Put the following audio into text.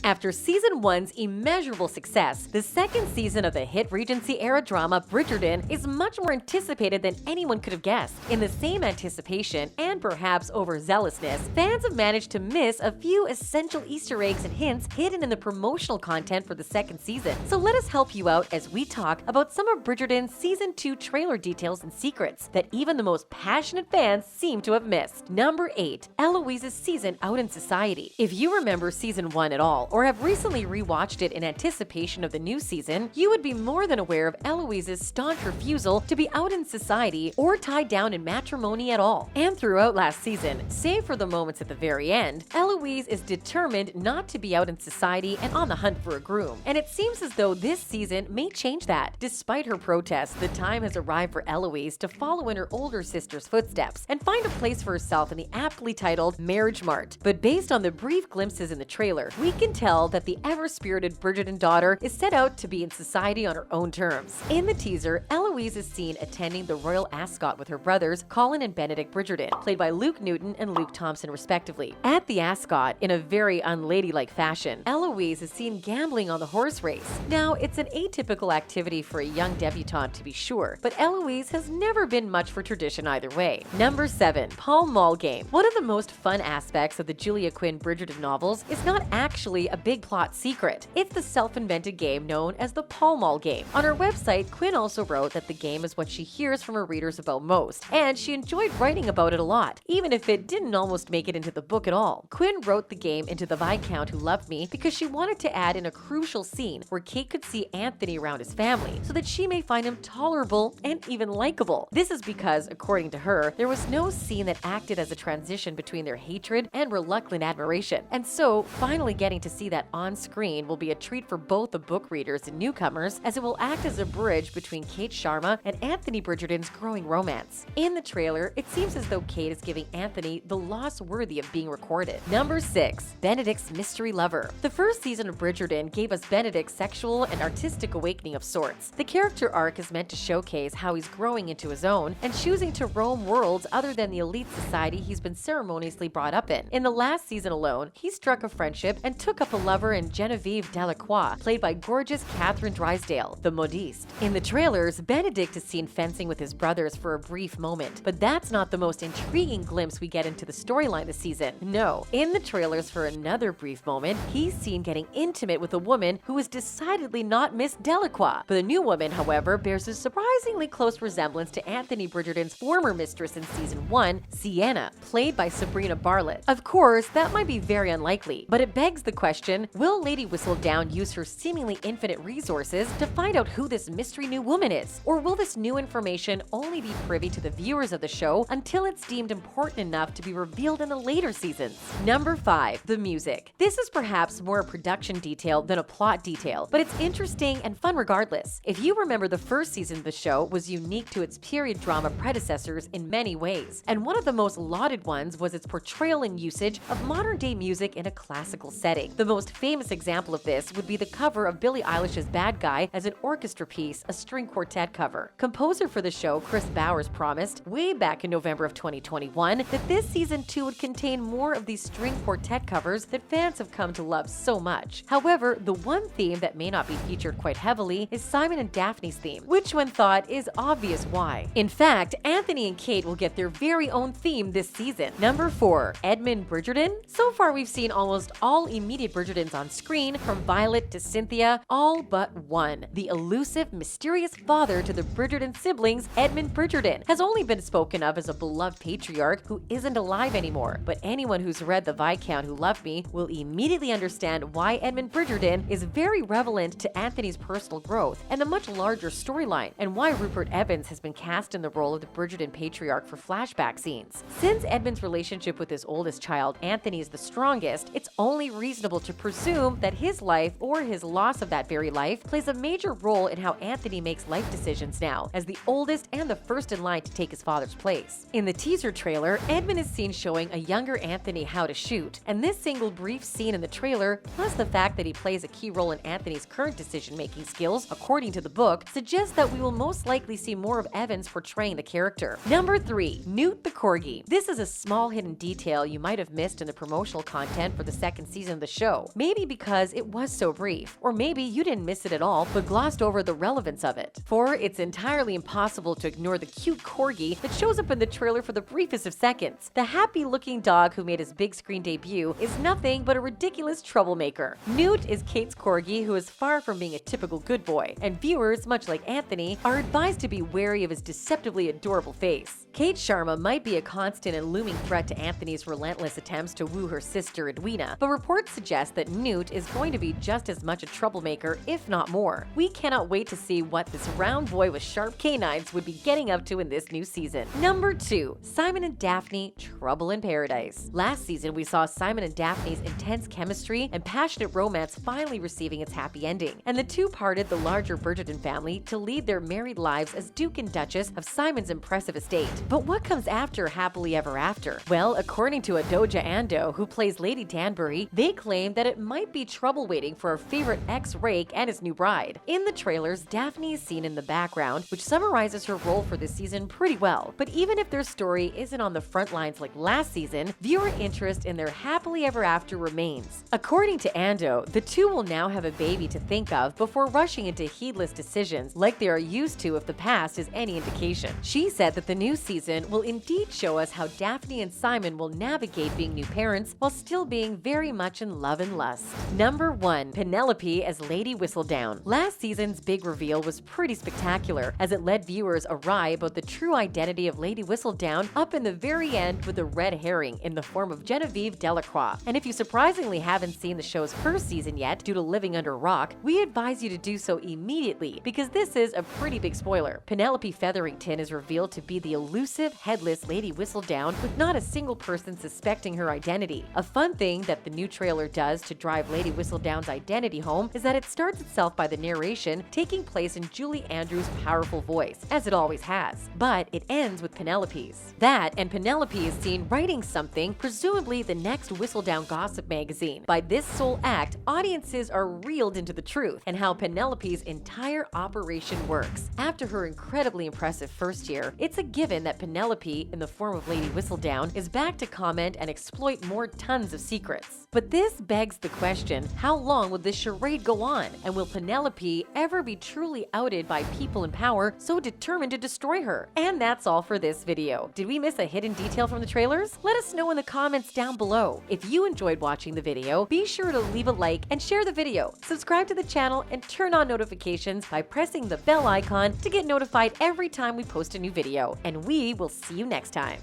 After season 1's immeasurable success, the second season of the hit Regency-era drama Bridgerton is much more anticipated than anyone could have guessed. In the same anticipation, and perhaps overzealousness, fans have managed to miss a few essential Easter eggs and hints hidden in the promotional content for the second season. So let us help you out as we talk about some of Bridgerton's Season 2 trailer details and secrets that even the most passionate fans seem to have missed. Number 8. ELOISE'S season out in society. If you remember Season 1 at all, or have recently rewatched it in anticipation of the new season, you would be more than aware of ELOISE'S staunch refusal to be out in society or tied down in matrimony at all. And throughout last season, save for the moments at the very end, ELOISE is determined not to be out in society and on the hunt for a groom. And it seems as though this season may change that. Despite her protests, the time has arrived for ELOISE to follow in her older sister's footsteps and find a place for herself in the aptly titled Marriage Mart. But based on the brief glimpses in the trailer, we can tell that the ever-spirited Bridgerton daughter is set out to be in society on her own terms. In the teaser, ELOISE is seen attending the Royal Ascot with her brothers Colin and Benedict Bridgerton, played by Luke Newton and Luke Thompson respectively. At the Ascot, in a very unladylike fashion, ELOISE is seen gambling on the horse race. Now, it's an atypical activity for a young debutante to be sure, but ELOISE has never been much for tradition either way. Number 7. PALL game. One of the most fun aspects of the Julia Quinn Bridgerton novels is not actually a big plot secret. It's the self-invented game known as the PALL game. On her website, Quinn also wrote that the game is what she hears from her readers about most, and she enjoyed writing about it a lot, even if it didn't almost make it into the book at all. Quinn wrote the game into The Viscount Who Loved Me because she wanted to add in a crucial scene where Kate could see Anthony around his family, so that she may find him tolerable and even likable. This is because, according to her, there was no scene that acted as a transition between their hatred and reluctant admiration. And so, finally getting to see that on screen will be a treat for both the book readers and newcomers, as it will act as a bridge between Kate Sharma and Anthony Bridgerton's growing romance. In the trailer, it seems as though Kate is giving Anthony the loss worthy of being recorded. Number 6. Benedict's mystery lover. The first season of Bridgerton gave us Benedict's sexual and artistic awakening of sorts. The character arc is meant to showcase how he's growing into his own and choosing to roam worlds other than the elite society he's been ceremoniously brought up in. In the last season alone, he struck a friendship and took up a lover in Genevieve Delacroix, played by gorgeous Catherine Drysdale, the modiste. In the trailers, Benedict is seen fencing with his brothers for a brief moment, but that's not the most intriguing glimpse we get into the storyline this season. No, in the trailers for another brief moment, he's seen getting intimate with a woman who is decidedly not Miss Delacroix. But the new woman, however, bears a surprisingly close resemblance to Anthony Bridgerton's former mistress in season 1, Sienna, played by Sabrina Bartlett. Of course, that might be very unlikely, but it begs the question, will Lady Whistledown use her seemingly infinite resources to find out who this mystery new woman is? Or will this new information only be privy to the viewers of the show until it's deemed important enough to be revealed in the later seasons? Number 5. The music. This is perhaps more a production detail than a plot detail, but it's interesting and fun regardless. If you remember, the first season of the show was unique to its period drama predecessors in many ways, and one of the most lauded ones was its portrayal and usage of modern-day music in a classical setting. The most famous example of this would be the cover of Billie Eilish's Bad Guy as an orchestra piece, a string quartet cover. Composer for the show, Chris Bowers, promised way back in November of 2021 that this season 2 would contain more of these string quartet covers that fans have come to love so much. However, the one theme that may not be featured quite heavily is Simon and Daphne's theme, which when thought is obvious why. In fact, Anthony and Kate will get their very own theme this season. Number 4. Edmund Bridgerton. So far we've seen almost all immediate Bridgertons on screen, from Violet to Cynthia, all but one. The elusive, mysterious father to the Bridgerton siblings, Edmund Bridgerton, has only been spoken of as a beloved patriarch who isn't alive anymore, but anyone who's read The Viscount Who Loved Me will immediately understand why Edmund Bridgerton is very relevant to Anthony's personal growth and the much larger storyline, and why Rupert Evans has been cast in the role of the Bridgerton patriarch for flashback scenes. Since Edmund's relationship with his oldest child, Anthony, is the strongest, it's only reasonable to presume that his life, or his loss of that very life, plays a major role in how Anthony makes life decisions now, as the oldest and the first in line to take his father's place. In the teaser trailer, Edmund is seen showing a younger Anthony how to shoot, and this single brief scene in the trailer, plus the fact that he plays a key role in Anthony's current decision-making skills, according to the book, suggests that we will most likely see more of Evans portraying the character. Number 3. NEWT the Corgi. This is a small hidden detail you might have missed in the promotional content for the second season of the show, show. Maybe because it was so brief, or maybe you didn't miss it at all but glossed over the relevance of it. For it's entirely impossible to ignore the cute corgi that shows up in the trailer for the briefest of seconds. The happy-looking dog who made his big screen debut is nothing but a ridiculous troublemaker. NEWT is Kate's corgi, who is far from being a typical good boy, and viewers, much like Anthony, are advised to be wary of his deceptively adorable face. Kate Sharma might be a constant and looming threat to Anthony's relentless attempts to woo her sister Edwina, but reports suggest that NEWT is going to be just as much a troublemaker, if not more. We cannot wait to see what this round boy with sharp canines would be getting up to in this new season. Number 2. Simon and Daphne, Trouble in Paradise. Last season, we saw Simon and Daphne's intense chemistry and passionate romance finally receiving its happy ending, and the two parted the larger Bridgerton family to lead their married lives as Duke and Duchess of Simon's impressive estate. But what comes after happily ever after? Well, according to Adoja Ando, who plays Lady Danbury, they claim that it might be trouble waiting for our favorite ex-rake and his new bride. In the trailers, Daphne is seen in the background, which summarizes her role for this season pretty well. But even if their story isn't on the front lines like last season, viewer interest in their happily ever after remains. According to Ando, the two will now have a baby to think of before rushing into heedless decisions like they are used to if the past is any indication. She said that the new season will indeed show us how Daphne and Simon will navigate being new parents while still being very much in love and lust. Number 1. Penelope as Lady Whistledown. Last season's big reveal was pretty spectacular, as it led viewers awry about the true identity of Lady Whistledown up in the very end with a red herring in the form of Genevieve Delacroix. And if you surprisingly haven't seen the show's first season yet due to living under a rock, we advise you to do so immediately, because this is a pretty big spoiler. Penelope Featherington is revealed to be the elusive, headless Lady Whistledown, with not a single person suspecting her identity. A fun thing that the new trailer does to drive Lady Whistledown's identity home is that it starts itself by the narration taking place in Julie Andrews' powerful voice, as it always has, but it ends with Penelope's. That, and Penelope is seen writing something, presumably the next Whistledown gossip magazine. By this sole act, audiences are reeled into the truth and how Penelope's entire operation works. After her incredibly impressive first year, it's a given that Penelope, in the form of Lady Whistledown, is back to comment and exploit more tons of secrets. But this begs the question, how long will this charade go on? And will Penelope ever be truly outed by people in power so determined to destroy her? And that's all for this video. Did we miss a hidden detail from the trailers? Let us know in the comments down below. If you enjoyed watching the video, be sure to leave a like and share the video. Subscribe to the channel and turn on notifications by pressing the bell icon to get notified every time we post a new video. And we will see you next time.